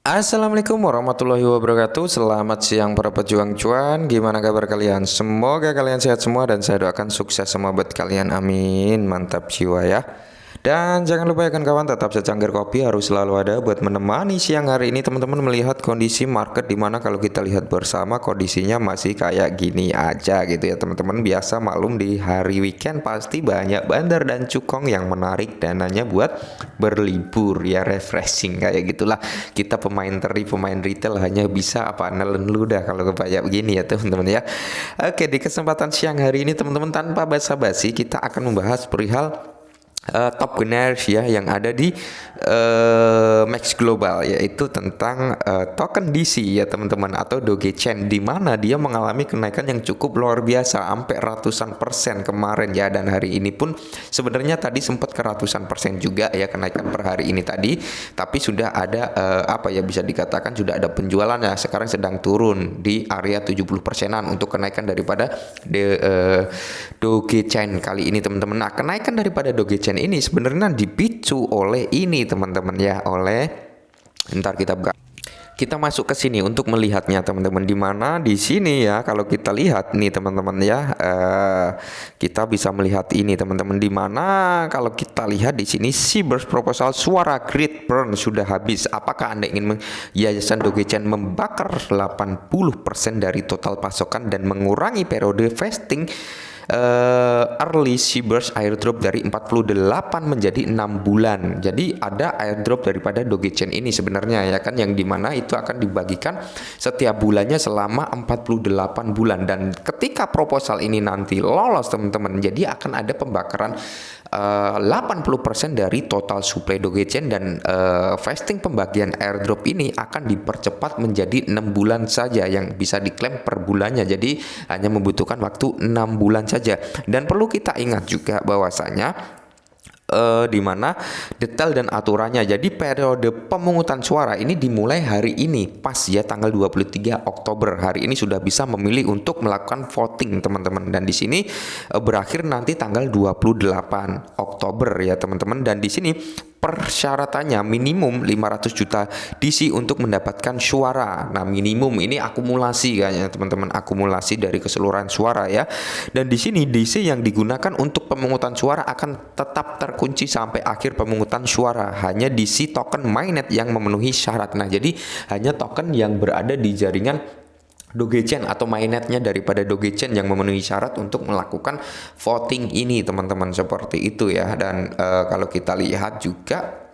Assalamualaikum warahmatullahi wabarakatuh. Selamat siang para pejuang cuan. Gimana kabar kalian? Semoga kalian sehat semua dan saya doakan sukses semua buat kalian. Amin. Mantap jiwa ya. Dan jangan lupa ya kan kawan, tetap secangkir kopi harus selalu ada buat menemani siang hari ini teman-teman melihat kondisi market, dimana kalau kita lihat bersama kondisinya masih kayak gini aja gitu ya teman-teman. Biasa maklum di hari weekend pasti banyak bandar dan cukong yang menarik dananya buat berlibur ya, refreshing kayak gitulah. Kita pemain teri, pemain retail hanya bisa apa nelen ludah kalau kebanyak begini ya teman-teman ya. Oke, di kesempatan siang hari ini teman-teman, tanpa basa-basi kita akan membahas perihal top gainers ya yang ada di Max Global, yaitu tentang token DC ya teman-teman, atau Dogecoin, di mana dia mengalami kenaikan yang cukup luar biasa sampai ratusan persen kemarin ya, dan hari ini pun sebenarnya tadi sempat ke ratusan persen juga ya kenaikan per hari ini tadi, tapi sudah ada apa ya, bisa dikatakan sudah ada penjualan ya, sekarang sedang turun di area 70%-an untuk kenaikan daripada Dogecoin kali ini teman-teman. Nah, kenaikan daripada Dogecoin ini sebenarnya dipicu oleh ini teman-teman ya, ntar kita masuk ke sini untuk melihatnya teman-teman, di mana di sini ya kalau kita lihat nih teman-teman ya, kita bisa melihat ini teman-teman, di mana kalau kita lihat di sini si burst proposal suara grid burn sudah habis. Apakah Anda ingin Yayasan Dogecoin membakar 80% dari total pasokan dan mengurangi periode vesting early Seaburst airdrop dari 48 menjadi 6 bulan. Jadi ada airdrop daripada Dogecoin ini sebenarnya ya kan, yang dimana itu akan dibagikan setiap bulannya selama 48 bulan, dan ketika proposal ini nanti lolos teman-teman, jadi akan ada pembakaran 80% dari total supply Dogecoin, dan vesting pembagian airdrop ini akan dipercepat menjadi 6 bulan saja yang bisa diklaim per bulannya. Jadi hanya membutuhkan waktu 6 bulan saja. Dan perlu kita ingat juga bahwasanya di mana detail dan aturannya. Jadi periode pemungutan suara ini dimulai hari ini pas ya, tanggal 23 Oktober. Hari ini sudah bisa memilih untuk melakukan voting teman-teman, dan di sini berakhir nanti tanggal 28 Oktober ya teman-teman. Dan di sini persyaratannya minimum 500 juta DC untuk mendapatkan suara. Nah, minimum ini akumulasi kayaknya teman-teman, akumulasi dari keseluruhan suara ya. Dan di sini DC yang digunakan untuk pemungutan suara akan tetap terkunci sampai akhir pemungutan suara. Hanya DC token mainnet yang memenuhi syarat. Nah, jadi hanya token yang berada di jaringan Dogecoin atau mainnetnya daripada Dogecoin yang memenuhi syarat untuk melakukan voting ini teman-teman, seperti itu ya. Dan kalau kita lihat juga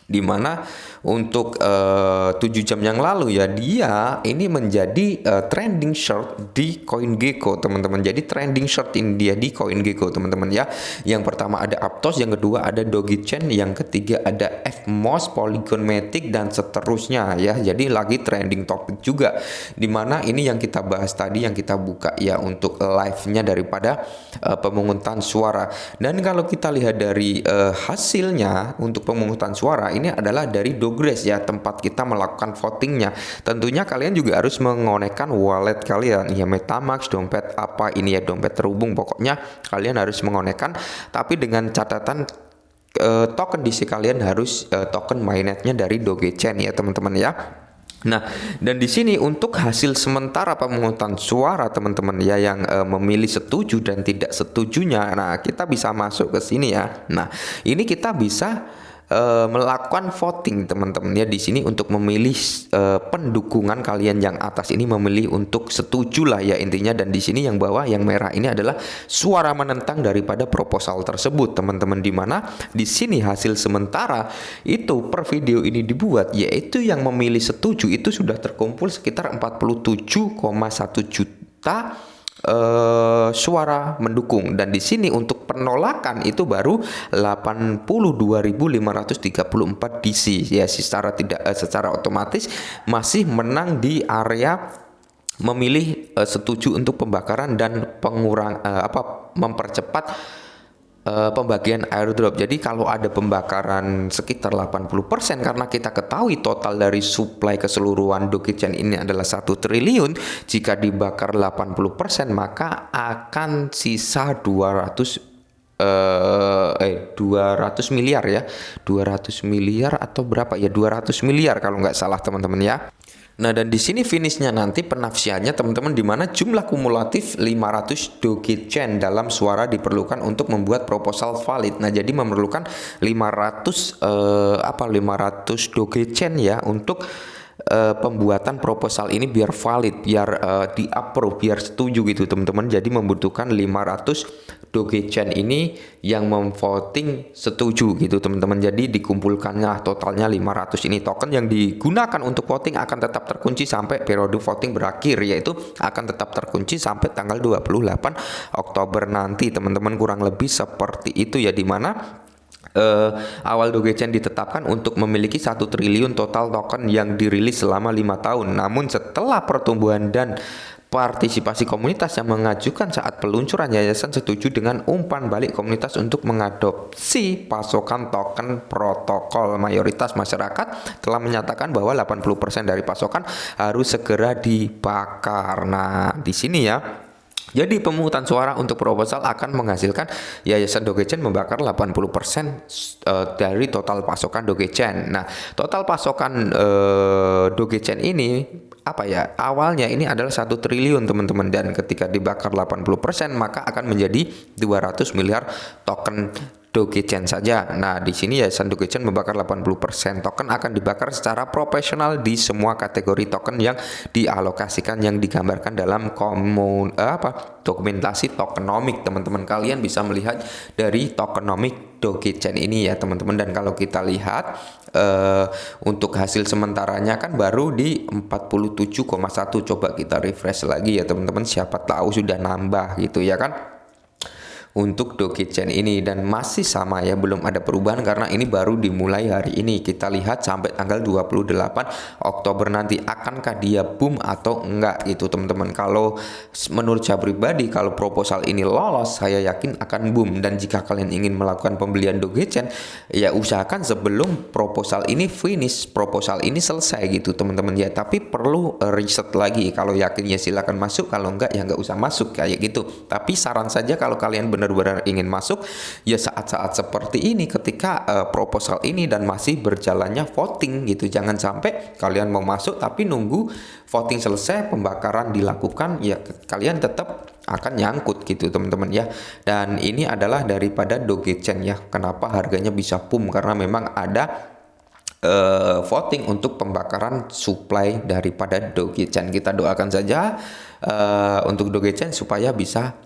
di mana untuk 7 jam yang lalu ya, dia ini menjadi trending short di CoinGecko teman-teman. Jadi trending short ini dia di CoinGecko teman-teman ya. Yang pertama ada Aptos, yang kedua ada Dogecoin, yang ketiga ada FMOS, Polygon Matic, dan seterusnya ya. Jadi lagi trending topik juga, dimana ini yang kita bahas tadi, yang kita buka ya untuk live-nya daripada pemungutan suara. Dan kalau kita lihat dari hasilnya untuk pemungutan suara, ini adalah dari Dogres ya, tempat kita melakukan votingnya. Tentunya kalian juga harus mengonekkan wallet kalian ya, MetaMask, dompet apa ini ya, dompet terhubung, pokoknya kalian harus mengonekkan, tapi dengan catatan token DC kalian harus token mainnetnya dari Dogecoin ya teman-teman ya. Nah, dan di sini untuk hasil sementara pemungutan suara teman-teman ya, yang memilih setuju dan tidak setujunya. Nah, kita bisa masuk ke sini ya. Nah, ini kita bisa melakukan voting teman-teman ya di sini untuk memilih pendukungan kalian. Yang atas ini memilih untuk setuju lah ya intinya, dan di sini yang bawah yang merah ini adalah suara menentang daripada proposal tersebut teman-teman, di mana di sini hasil sementara itu per video ini dibuat, yaitu yang memilih setuju itu sudah terkumpul sekitar 47,1 juta suara mendukung, dan di sini untuk penolakan itu baru 82.534 DC ya, secara otomatis masih menang di area memilih setuju untuk pembakaran dan mempercepat pembagian airdrop. Jadi kalau ada pembakaran sekitar 80%, karena kita ketahui total dari supply keseluruhan Dogecoin ini adalah 1 triliun, jika dibakar 80% maka akan sisa 200 200 miliar ya. 200 miliar atau berapa ya? 200 miliar kalau nggak salah teman-teman ya. Nah, dan di sini finishnya nanti penafsiannya teman-teman, di mana jumlah kumulatif 500 Dogecoin dalam suara diperlukan untuk membuat proposal valid. Nah, jadi memerlukan 500 Dogecoin ya untuk pembuatan proposal ini biar valid, biar di-approve, biar setuju gitu teman-teman. Jadi membutuhkan 500 Dogecoin ini yang memvoting setuju gitu teman-teman. Jadi dikumpulkannya totalnya 500 ini. Token yang digunakan untuk voting akan tetap terkunci sampai periode voting berakhir, yaitu akan tetap terkunci sampai tanggal 28 Oktober nanti teman-teman, kurang lebih seperti itu ya, dimana awal Dogecoin ditetapkan untuk memiliki 1 triliun total token yang dirilis selama 5 tahun. Namun setelah pertumbuhan dan partisipasi komunitas yang mengajukan saat peluncuran, yayasan setuju dengan umpan balik komunitas untuk mengadopsi pasokan token protokol. Mayoritas masyarakat telah menyatakan bahwa 80% dari pasokan harus segera dibakar. Nah, di sini ya. Jadi pemungutan suara untuk proposal akan menghasilkan Yayasan Dogecoin membakar 80% dari total pasokan Dogecoin. Nah, total pasokan Dogecoin ini apa ya? Awalnya ini adalah 1 triliun teman-teman, dan ketika dibakar 80% maka akan menjadi 200 miliar token Dogecoin saja. Nah, di sini Yayasan Dogecoin membakar 80%. Token akan dibakar secara profesional di semua kategori token yang dialokasikan yang digambarkan dalam dokumentasi tokenomic. Teman-teman kalian bisa melihat dari tokenomic Dogecoin ini ya teman-teman. Dan kalau kita lihat untuk hasil sementaranya kan baru di 47,1. Coba kita refresh lagi ya teman-teman, siapa tahu sudah nambah gitu ya kan untuk Dogecoin ini. Dan masih sama ya, belum ada perubahan karena ini baru dimulai hari ini. Kita lihat sampai tanggal 28 Oktober nanti akankah dia boom atau enggak gitu teman-teman. Kalau menurut saya pribadi, kalau proposal ini lolos, saya yakin akan boom. Dan jika kalian ingin melakukan pembelian Dogecoin, ya usahakan sebelum proposal ini finish, proposal ini selesai gitu teman-teman ya. Tapi perlu riset lagi, kalau yakin ya silakan masuk, kalau enggak ya enggak usah masuk kayak gitu. Tapi saran saja kalau kalian benar-benar ingin masuk ya saat-saat seperti ini, ketika proposal ini dan masih berjalannya voting gitu. Jangan sampai kalian mau masuk tapi nunggu voting selesai, pembakaran dilakukan, ya kalian tetap akan nyangkut gitu teman-teman ya. Dan ini adalah daripada Dogecoin ya, kenapa harganya bisa boom, karena memang ada voting untuk pembakaran supply daripada Dogecoin. Kita doakan saja untuk Dogecoin supaya bisa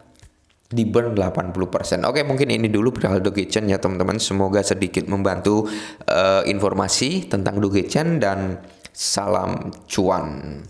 di burn 80%. Oke, mungkin ini dulu perihal Dogecoin ya teman-teman. Semoga sedikit membantu informasi tentang Dogecoin, dan salam cuan.